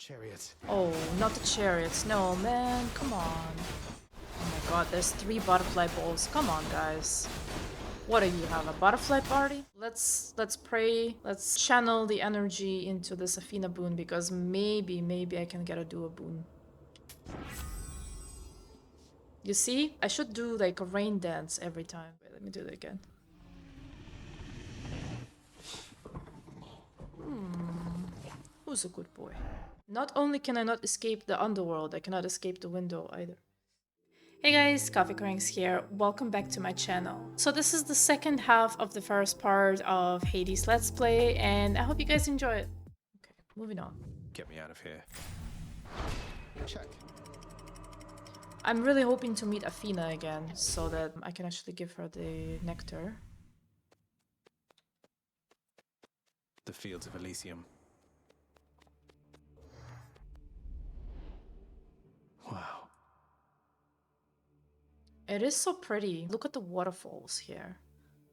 Chariot. Oh, not the chariots. No, man. Come on. Oh my god, there's 3 butterfly balls. Come on, guys. What do you have? A butterfly party? Let's pray. Let's channel the energy into this Athena boon because maybe I can get a duo boon. You see? I should do like a rain dance every time. Wait, let me do it again. Who's a good boy? Not only can I not escape the underworld, I cannot escape the window either. Hey guys, Coffee Cranks here. Welcome back to my channel. So this is the second half of the first part of Hades Let's Play, and I hope you guys enjoy it. Okay, moving on. Get me out of here. Check. I'm really hoping to meet Athena again, so that I can actually give her the nectar. The fields of Elysium. Wow. It is so pretty. Look at the waterfalls here.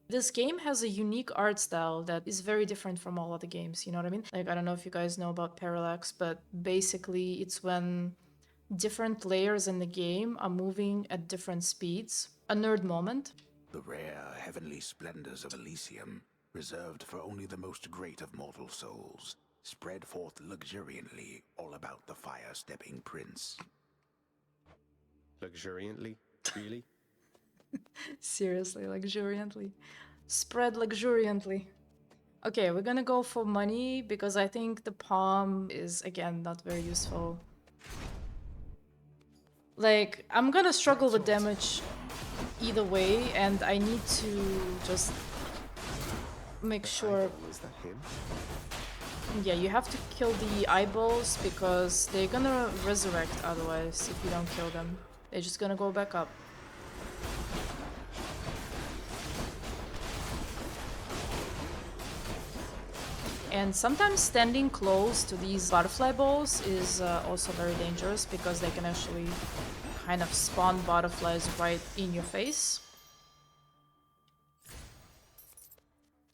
This game has a unique art style that is very different from all other games, you know what I mean? Like, I don't know if you guys know about parallax, but basically it's when different layers in the game are moving at different speeds. A nerd moment. The rare heavenly splendors of Elysium, reserved for only the most great of mortal souls, spread forth luxuriantly all about the fire-stepping prince. Luxuriantly? Really? Seriously, luxuriantly. Spread luxuriantly. Okay, we're gonna go for money because I think the palm is, again, not very useful. Like, I'm gonna struggle with damage either way, and I need to just make sure... Is that him? Yeah, you have to kill the eyeballs because they're gonna resurrect otherwise if you don't kill them. They're just gonna go back up. And sometimes standing close to these butterfly balls is also very dangerous because they can actually kind of spawn butterflies right in your face.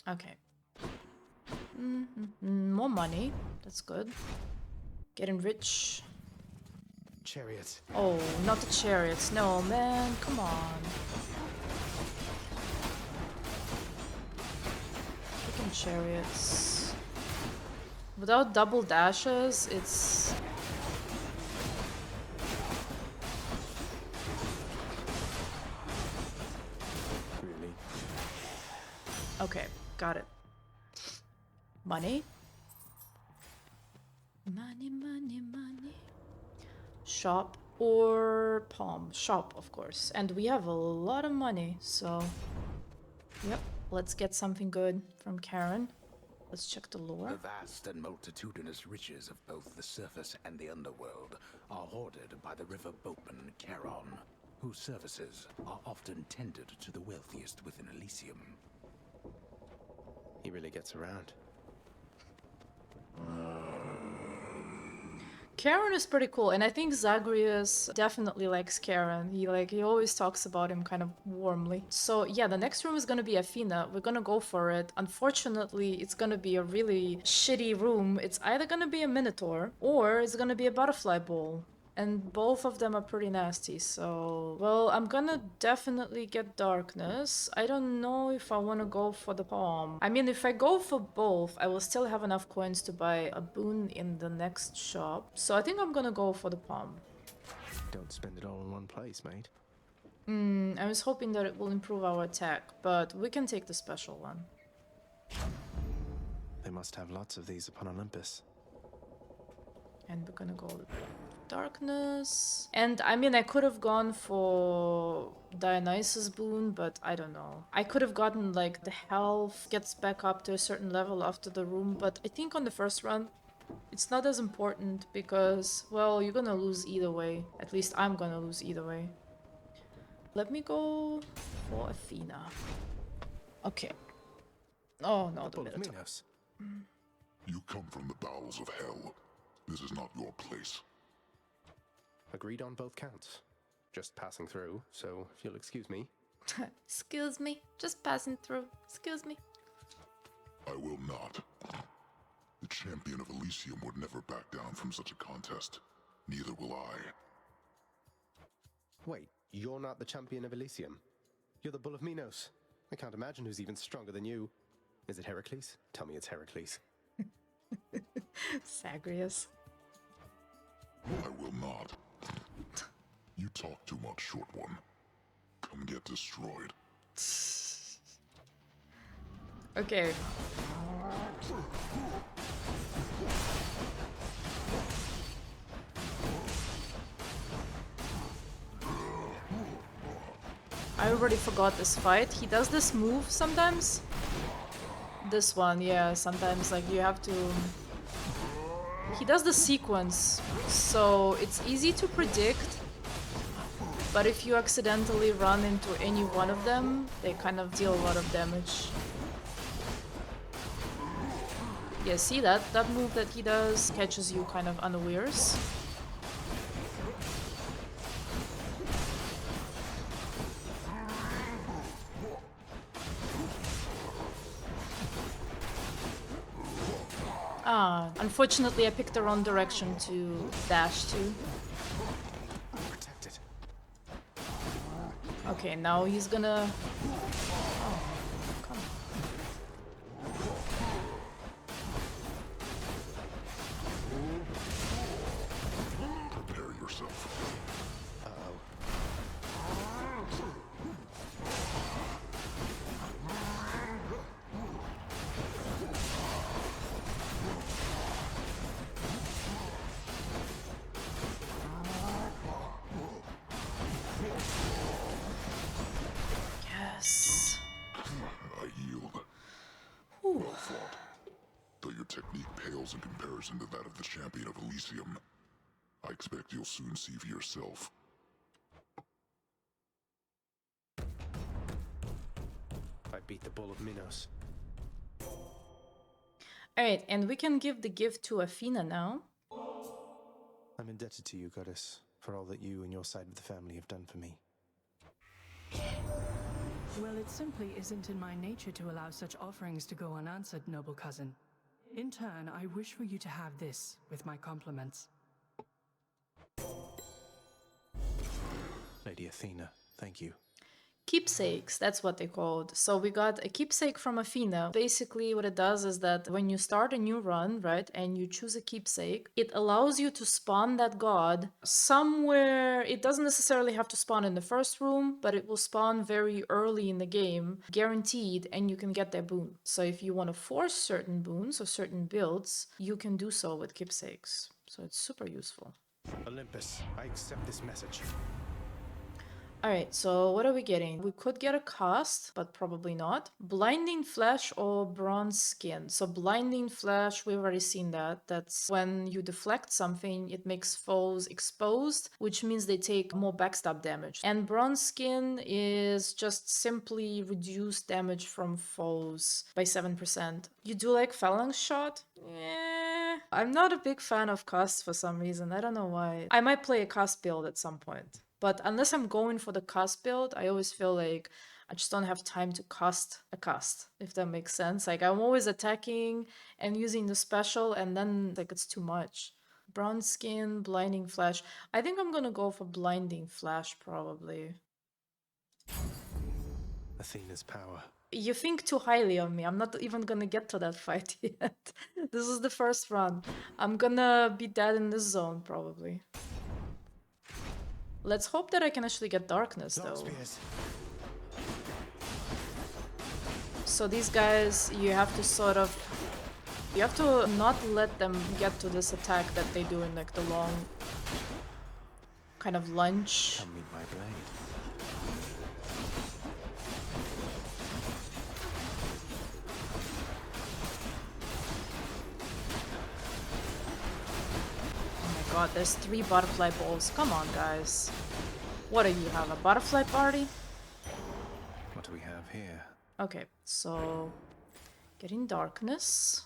Okay. More money. That's good. Getting rich. Chariot. Oh, not the chariots. No, man. Come on. Freaking chariots. Without double dashes, it's... Really? Okay, got it. Money? Money, money, money. Shop or palm? Shop, of course. And we have a lot of money, so... Yep, let's get something good from Karen. Let's check the lore. The vast and multitudinous riches of both the surface and the underworld are hoarded by the river boatman Charon, whose services are often tendered to the wealthiest within Elysium. He really gets around. Karen is pretty cool, and I think Zagreus definitely likes Karen. He always talks about him kind of warmly. So yeah, the next room is gonna be Athena. We're gonna go for it. Unfortunately, it's gonna be a really shitty room. It's either gonna be a Minotaur or it's gonna be a butterfly ball. And both of them are pretty nasty, so... Well, I'm gonna definitely get darkness. I don't know if I want to go for the palm. I mean, if I go for both, I will still have enough coins to buy a boon in the next shop. So I think I'm gonna go for the palm. Don't spend it all in one place, mate. I was hoping that it will improve our attack, but we can take the special one. They must have lots of these upon Olympus. And we're gonna go darkness. And I mean, I could have gone for Dionysus boon, but I don't know. I could have gotten like the health gets back up to a certain level after the room, but I think on the first run it's not as important because, well, you're gonna lose either way. At least I'm gonna lose either way. Let me go for Athena. Okay. Oh no, the Minotaur. Minos. You come from the bowels of hell. This is not your place. Agreed on both counts. Just passing through, so if you'll excuse me. Excuse me, just passing through. Excuse me. I will not. It champion of Elysium would never back down from such a contest. Neither will I. Wait, you're not the champion of Elysium? You're the Bull of Minos. I can't imagine who's even stronger than you. Is it Heracles? Tell me it's Heracles. Zagreus. I will not. You talk too much, short one. Come get destroyed. Okay. I already forgot this fight. He does this move sometimes. This one, yeah, sometimes like you have to... He does the sequence, so it's easy to predict, but if you accidentally run into any one of them, they kind of deal a lot of damage. Yeah, see that move that he does catches you kind of unawares. Unfortunately I picked the wrong direction to dash to. Protect it. Okay, now he's gonna... Oh, come on. Prepare yourself. Yes. I yield. Whew. Well fought. Though your technique pales in comparison to that of the champion of Elysium, I expect you'll soon see for yourself. I beat the Bull of Minos. Alright, and we can give the gift to Athena now. I'm indebted to you, goddess, for all that you and your side of the family have done for me. Well, it simply isn't in my nature to allow such offerings to go unanswered, noble cousin. In turn, I wish for you to have this, with my compliments. Lady Athena, thank you. Keepsakes, that's what they called. So we got a keepsake from Athena. Basically what it does is that when you start a new run, right, and you choose a keepsake, it allows you to spawn that god somewhere. It doesn't necessarily have to spawn in the first room, but it will spawn very early in the game, guaranteed, and you can get their boon. So if you want to force certain boons or certain builds, you can do so with keepsakes. So it's super useful. Olympus, I accept this message. Alright, so what are we getting? We could get a cast, but probably not. Blinding Flash or Bronze Skin. So Blinding Flash, we've already seen that. That's when you deflect something, it makes foes exposed, which means they take more backstab damage. And Bronze Skin is just simply reduced damage from foes by 7%. You do like Phalanx Shot? Yeah. I'm not a big fan of casts for some reason. I don't know why. I might play a cast build at some point. But unless I'm going for the cast build, I always feel like I just don't have time to cast a cast, if that makes sense. Like, I'm always attacking and using the special, and then, like, it's too much. Bronze Skin, Blinding Flash. I think I'm gonna go for Blinding Flash, probably. Athena's power. You think too highly of me. I'm not even gonna get to that fight yet. This is the first run. I'm gonna be dead in this zone, probably. Let's hope that I can actually get Darkness, though. So these guys, you have to sort of... You have to not let them get to this attack that they do in, like, the long... kind of lunge. Come meet my blade. God, there's 3 butterfly balls. Come on, guys. What do you have, a butterfly party? What do we have here? Okay, so... Getting Darkness.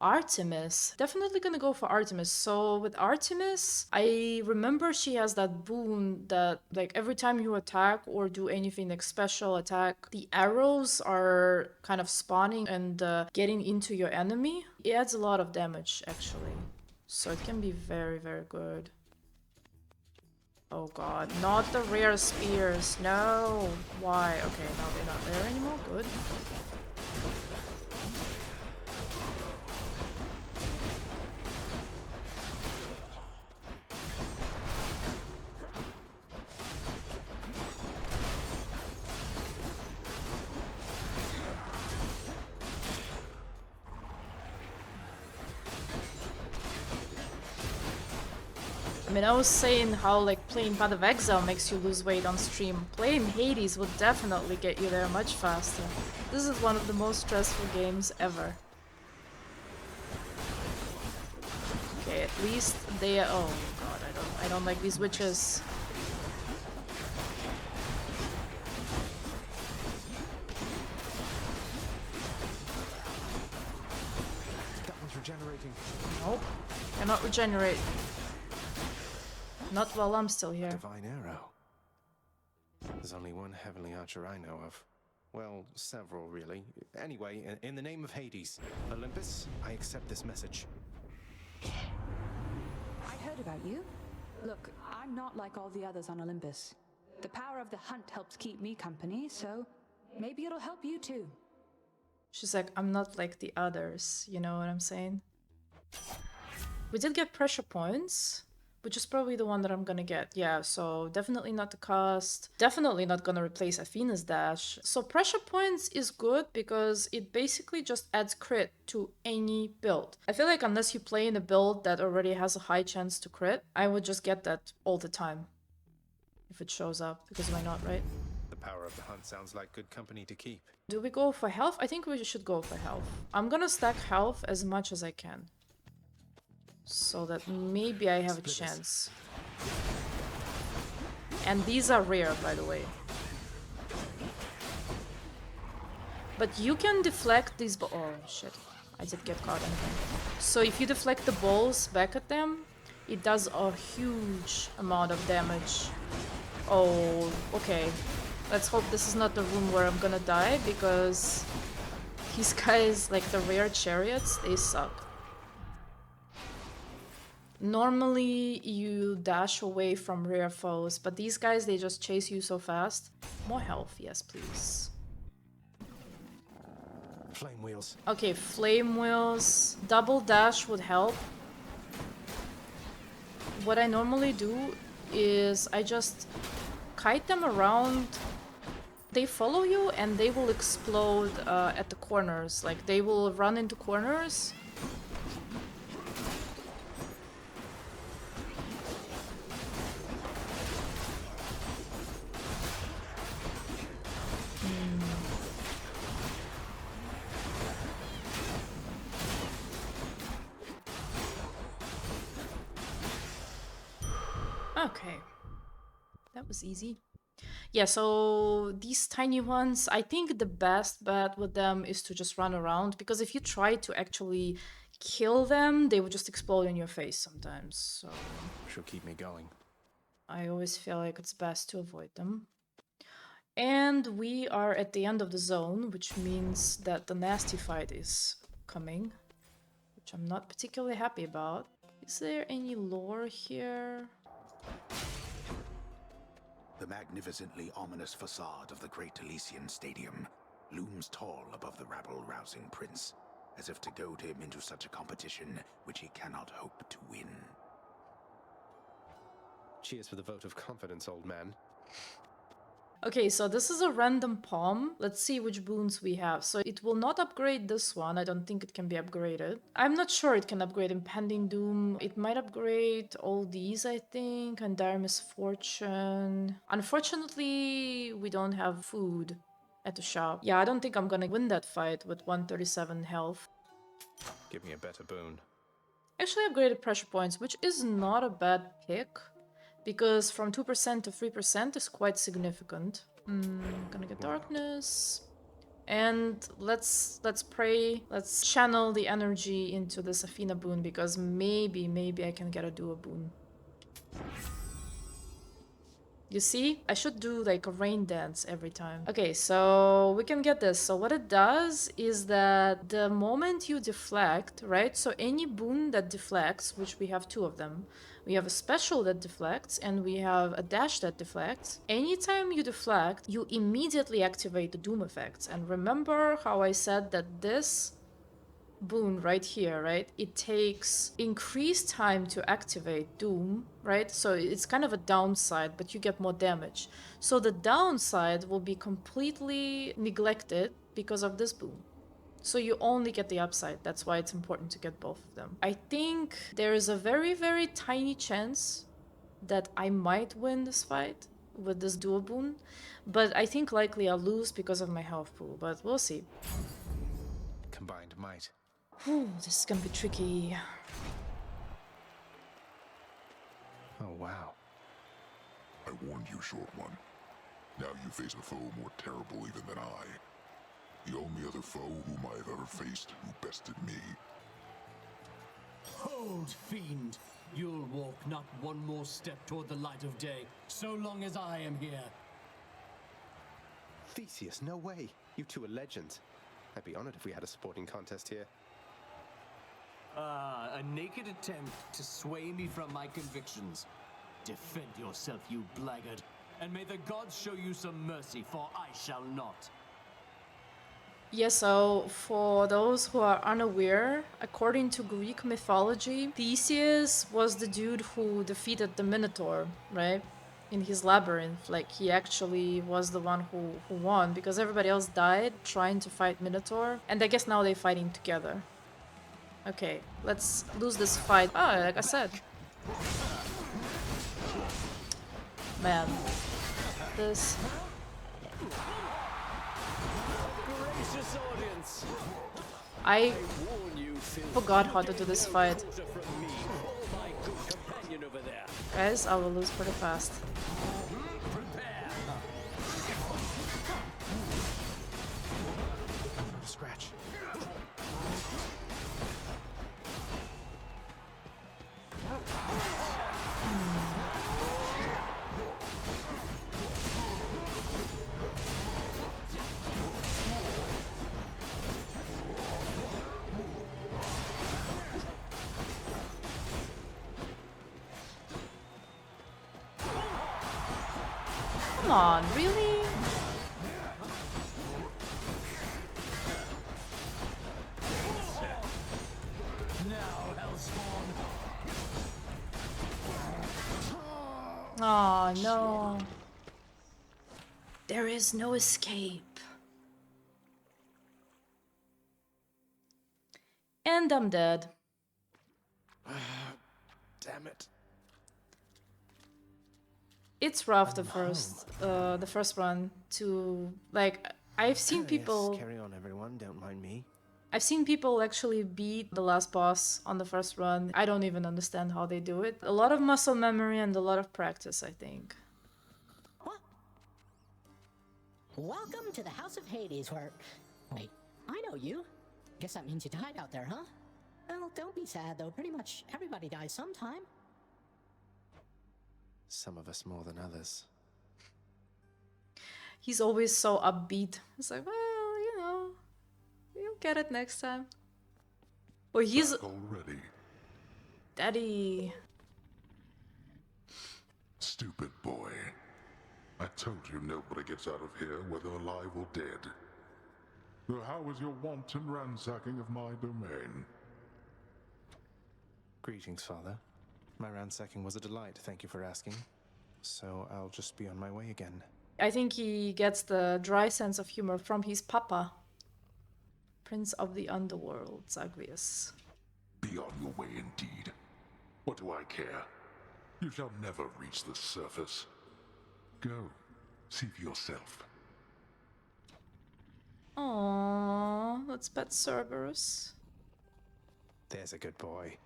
Artemis. Definitely gonna go for Artemis. So with Artemis, I remember she has that boon that like every time you attack or do anything like special attack, the arrows are kind of spawning and getting into your enemy. It adds a lot of damage actually. So it can be very, very good. Oh god, not the rare spears. No. Why? Okay, now they're not there anymore. Good. I mean, I was saying how like playing Path of Exile makes you lose weight on stream. Playing Hades would definitely get you there much faster. This is one of the most stressful games ever. Okay, at least they are— oh god, I don't like these witches. That one's regenerating. Nope, cannot regenerate. Not while I'm still here. Divine arrow. There's only one heavenly archer I know of. Well, several, really. Anyway, in the name of Hades, Olympus, I accept this message. I heard about you. Look, I'm not like all the others on Olympus. The power of the hunt helps keep me company, so maybe it'll help you too. She's like, I'm not like the others, you know what I'm saying? We did get pressure points, which is probably the one that I'm gonna get. Yeah, so definitely not the cost. Definitely not gonna replace Athena's dash. So pressure points is good because it basically just adds crit to any build. I feel like unless you play in a build that already has a high chance to crit, I would just get that all the time. If it shows up, because why not, right? The power of the hunt sounds like good company to keep. Do we go for health? I think we should go for health. I'm gonna stack health as much as I can, so that maybe I have a chance. And these are rare, by the way. But you can deflect these oh shit, I did get caught anyway. So if you deflect the balls back at them, it does a huge amount of damage. Oh, okay. Let's hope this is not the room where I'm gonna die, because these guys, like the rare chariots, they suck. Normally you dash away from rare foes, but these guys, they just chase you so fast. More health, yes please. Flame wheels. Okay, flame wheels. Double dash would help. What I normally do is I just kite them around. They follow you and they will explode at the corners. Like, they will run into corners. Okay, that was easy. Yeah, so these tiny ones, I think the best bet with them is to just run around, because if you try to actually kill them, they would just explode in your face sometimes, so She'll keep me going. I always feel like it's best to avoid them. And we are at the end of the zone, which means that the nasty fight is coming, which I'm not particularly happy about. Is there any lore here? The magnificently ominous facade of the Great Elysian Stadium looms tall above the rabble-rousing prince, as if to goad him into such a competition which he cannot hope to win. Cheers for the vote of confidence, old man. Okay, so this is a random palm. Let's see which boons we have. So it will not upgrade this one. I don't think it can be upgraded. I'm not sure it can upgrade Impending Doom. It might upgrade all these, I think, and Dire Misfortune. Unfortunately, we don't have food at the shop. Yeah, I don't think I'm gonna win that fight with 137 health. Give me a better boon. Actually upgraded pressure points, which is not a bad pick, because from 2% to 3% is quite significant. Gonna get darkness. And let's pray. Let's channel the energy into this Athena boon, because maybe I can get a duo boon. You see? I should do like a rain dance every time. Okay, so we can get this. So what it does is that the moment you deflect, right? So any boon that deflects, which we have 2 of them, we have a special that deflects and we have a dash that deflects. Anytime you deflect, you immediately activate the doom effects. And remember how I said that this boon right here, right? It takes increased time to activate Doom, right? So it's kind of a downside, but you get more damage. So the downside will be completely neglected because of this boon. So you only get the upside. That's why it's important to get both of them. I think there is a very tiny chance that I might win this fight with this dual boon, but I think likely I'll lose because of my health pool, but we'll see. Combined might. Whew, this is gonna be tricky. Oh, wow. I warned you, Short One. Now you face a foe more terrible even than I. The only other foe whom I have ever faced who bested me. Hold, fiend! You'll walk not one more step toward the light of day, so long as I am here. Theseus, no way. You two are legends. I'd be honored if we had a sporting contest here. A naked attempt to sway me from my convictions. Defend yourself, you blackguard, and may the gods show you some mercy, for I shall not. Yeah, so for those who are unaware, according to Greek mythology, Theseus was the dude who defeated the Minotaur, right? In his labyrinth. Like, he actually was the one who won, because everybody else died trying to fight Minotaur. And I guess now they're fighting together. Okay, let's lose this fight. Ah, like I said. Man. This... Gracious audience, I warn you, forgot how to do this fight. from me, my good companion over there. Guys, I will lose pretty fast. Prepare. Scratch. Come on, really? Now, Hellspawn. Oh no. There is no escape. And I'm dead. Damn it. It's rough the first run to like I've seen people Yes, carry on, everyone. Don't mind me. I've seen people actually beat the last boss on the first run. I don't even understand how they do it. A lot of muscle memory and a lot of practice, I think. What? Welcome to the House of Hades, where... Wait, I know you. Guess that means you died out there, huh? Well, don't be sad, though. Pretty much everybody dies sometime. Some of us more than others. He's always so upbeat. It's like, well, you know, you'll get it next time. Or he's... Back already. Daddy. Stupid boy. I told you nobody gets out of here, whether alive or dead. So how was your wanton ransacking of my domain? Greetings, Father. My ransacking was a delight, thank you for asking. So I'll just be on my way again. I think he gets the dry sense of humor from his papa. Prince of the Underworld, Zagreus. Be on your way indeed. What do I care? You shall never reach the surface. Go, see for yourself. Aww, let's pet Cerberus. There's a good boy.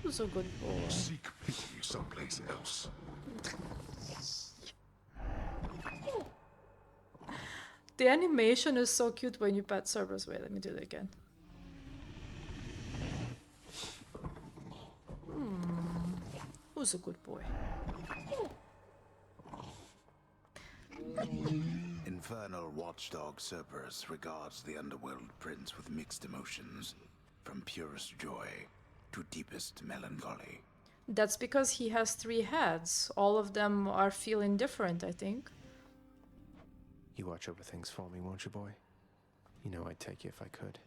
Who's a good boy? Seek pity someplace else. The animation is so cute when you pet Cerberus. Wait, let me do it again. Who's a good boy? Infernal watchdog Cerberus regards the Underworld Prince with mixed emotions, from purest joy to deepest melancholy. That's because he has 3 heads. All of them are feeling different, I think. You watch over things for me, won't you, boy? You know I'd take you if I could.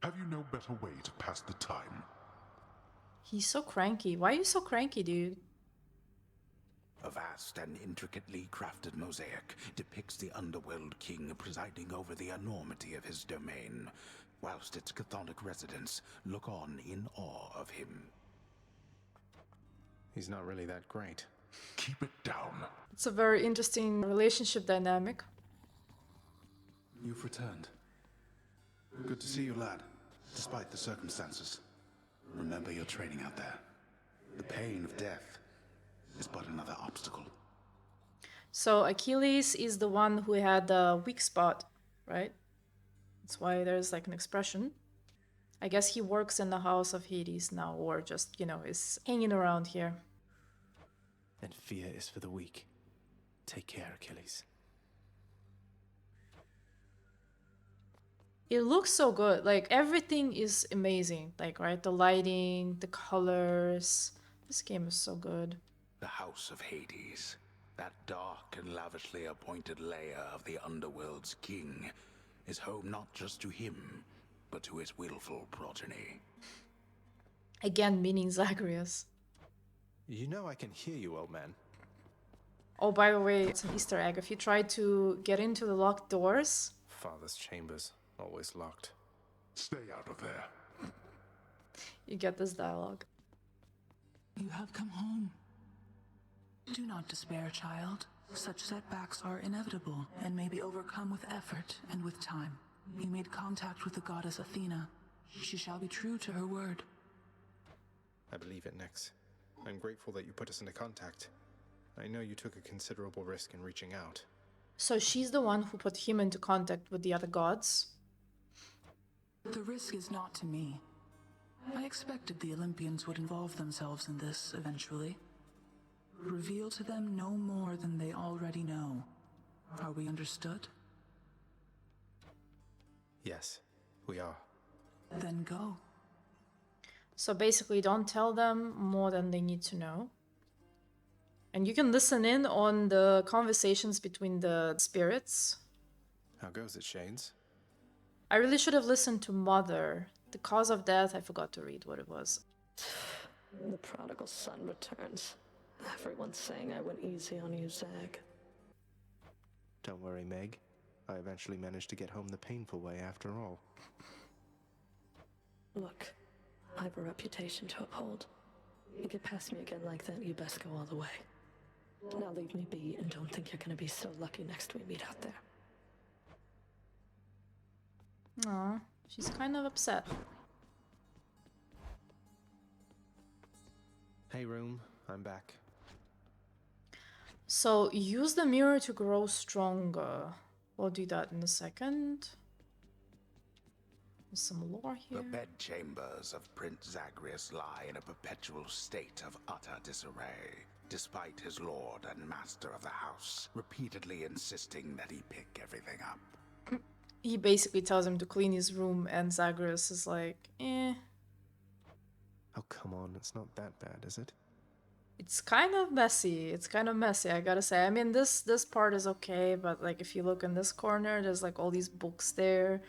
Have you no better way to pass the time? He's so cranky. Why are you so cranky, dude? A vast and intricately crafted mosaic depicts the Underworld King presiding over the enormity of his domain, whilst its chthonic residents look on in awe of him. He's not really that great. Keep it down. It's a very interesting relationship dynamic. You've returned. Good to see you, lad, despite the circumstances. Remember your training out there. The pain of death is but another obstacle. So Achilles is the one who had the weak spot, right? That's why there's like an expression. I guess he works in the house of Hades now, or just, you know, is hanging around here. And fear is for the weak. Take care, Achilles. It looks so good. Like, everything is amazing. Like, right? The lighting, the colors. This game is so good. The House of Hades, that dark and lavishly appointed lair of the Underworld's king, is home not just to him, but to his willful progeny. Again, meaning Zagreus. You know I can hear you, old man. Oh, by the way, it's an Easter egg. If you try to get into the locked doors... Father's chambers, always locked. Stay out of there. You get this dialogue. You have come home. Do not despair, child. Such setbacks are inevitable and may be overcome with effort and with time. You made contact with the goddess Athena. She shall be true to her word. I believe it, Nyx. I'm grateful that you put us into contact. I know you took a considerable risk in reaching out. So she's the one who put him into contact with the other gods? The risk is not to me. I expected the Olympians would involve themselves in this eventually. Reveal to them no more than they already know. Are we understood? Yes, we are. Then go. So basically, don't tell them more than they need to know. And you can listen in on the conversations between the spirits. How goes it, Shades? I really should have listened to Mother. The cause of death, I forgot to read what it was. The prodigal son returns. Everyone's saying I went easy on you, Zag. Don't worry, Meg. I eventually managed to get home the painful way after all. Look, I have a reputation to uphold. You get past me again like that, you best go all the way. Now leave me be and don't think you're gonna be so lucky next we meet out there. Aw, she's kind of upset. Hey, room. I'm back. So, use the mirror to grow stronger. We'll do that in a second. There's some lore here. The bedchambers of Prince Zagreus lie in a perpetual state of utter disarray, despite his lord and master of the house repeatedly insisting that he pick everything up. He basically tells him to clean his room, and Zagreus is like, eh. Oh, come on. It's not that bad, is it? It's kind of messy. It's kind of messy, I gotta say. I mean, this part is okay, but like if you look in this corner, there's like all these books there,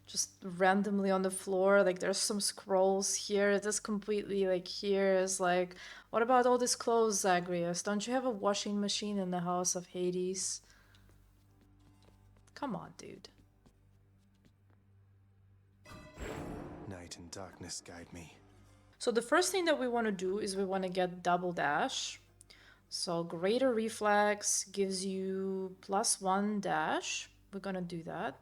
just randomly on the floor. Like there's some scrolls here. This completely like here is like, what about all these clothes, Zagreus? Don't you have a washing machine in the house of Hades? Come on, dude. Night and darkness guide me. So the first thing that we want to do is we want to get double dash. So greater reflex gives you +1 dash. We're gonna do that.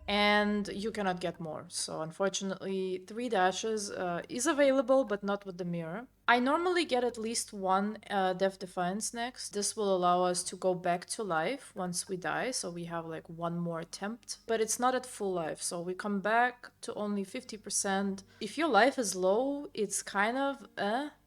And you cannot get more. So unfortunately 3 dashes is available, but not with the mirror. I normally get at least one Death Defiance next. This will allow us to go back to life once we die, so we have like one more attempt. But it's not at full life, so we come back to only 50%. If your life is low, it's kind of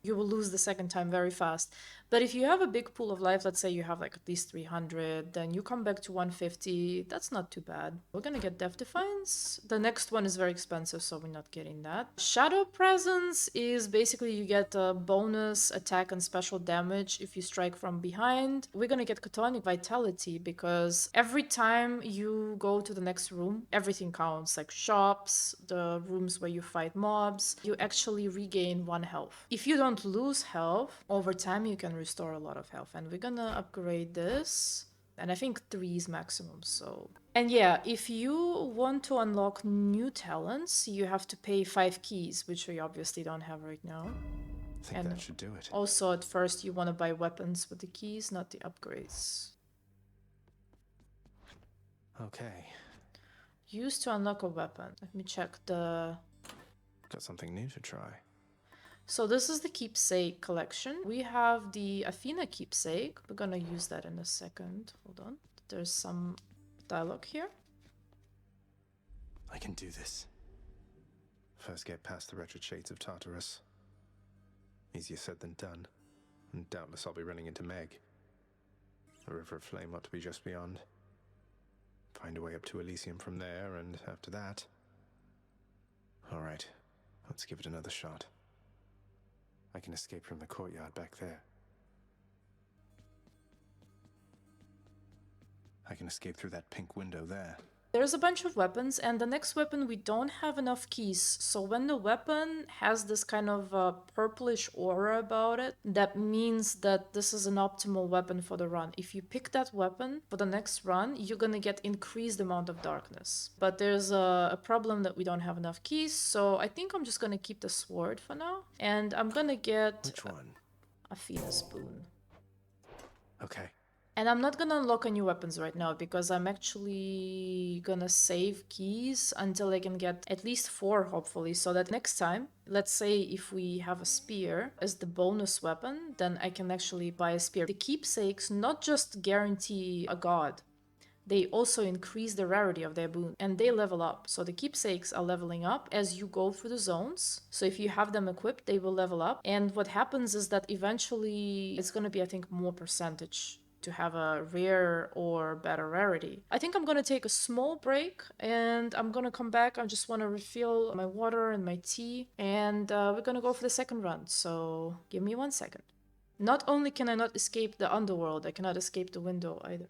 you will lose the second time very fast. But if you have a big pool of life, let's say you have like at least 300, then you come back to 150. That's not too bad. We're gonna get Death Defiance. The next one is very expensive, so we're not getting that. Shadow Presence is basically you get a bonus attack and special damage if you strike from behind. We're gonna get Chthonic Vitality because every time you go to the next room, everything counts, like shops, the rooms where you fight mobs, you actually regain 1 health. If you don't lose health, over time you can restore a lot of health. And we're gonna upgrade this. And I think 3 is maximum, so... And yeah, if you want to unlock new talents, you have to pay 5 keys, which we obviously don't have right now. I think that should do it. Also, at first, you want to buy weapons with the keys, not the upgrades. Okay. Use to unlock a weapon. Let me check the... Got something new to try. So this is the keepsake collection. We have the Athena keepsake. We're gonna use that in a second. Hold on. There's some dialogue here. I can do this. First get past the wretched shades of Tartarus. Easier said than done. And doubtless I'll be running into Meg. A river of flame ought to be just beyond. Find a way up to Elysium from there, and after that... Alright, let's give it another shot. I can escape from the courtyard back there. I can escape through that pink window there. There's a bunch of weapons, and the next weapon we don't have enough keys. So when the weapon has this kind of purplish aura about it, that means that this is an optimal weapon for the run. If you pick that weapon for the next run, you're gonna get increased amount of darkness. But there's a problem that we don't have enough keys, so I think I'm just gonna keep the sword for now. And I'm gonna get... Which one? Athena Spoon. Okay. And I'm not gonna unlock any weapons right now because I'm actually gonna save keys until I can get at least 4, hopefully, so that next time, let's say if we have a spear as the bonus weapon, then I can actually buy a spear. The keepsakes not just guarantee a god, they also increase the rarity of their boon and they level up. So the keepsakes are leveling up as you go through the zones. So if you have them equipped, they will level up. And what happens is that eventually it's gonna be, I think, more percentage to have a rare or better rarity. I think I'm gonna take a small break and I'm gonna come back. I just wanna refill my water and my tea and we're gonna go for the second run. So give me 1 second. Not only can I not escape the underworld, I cannot escape the window either.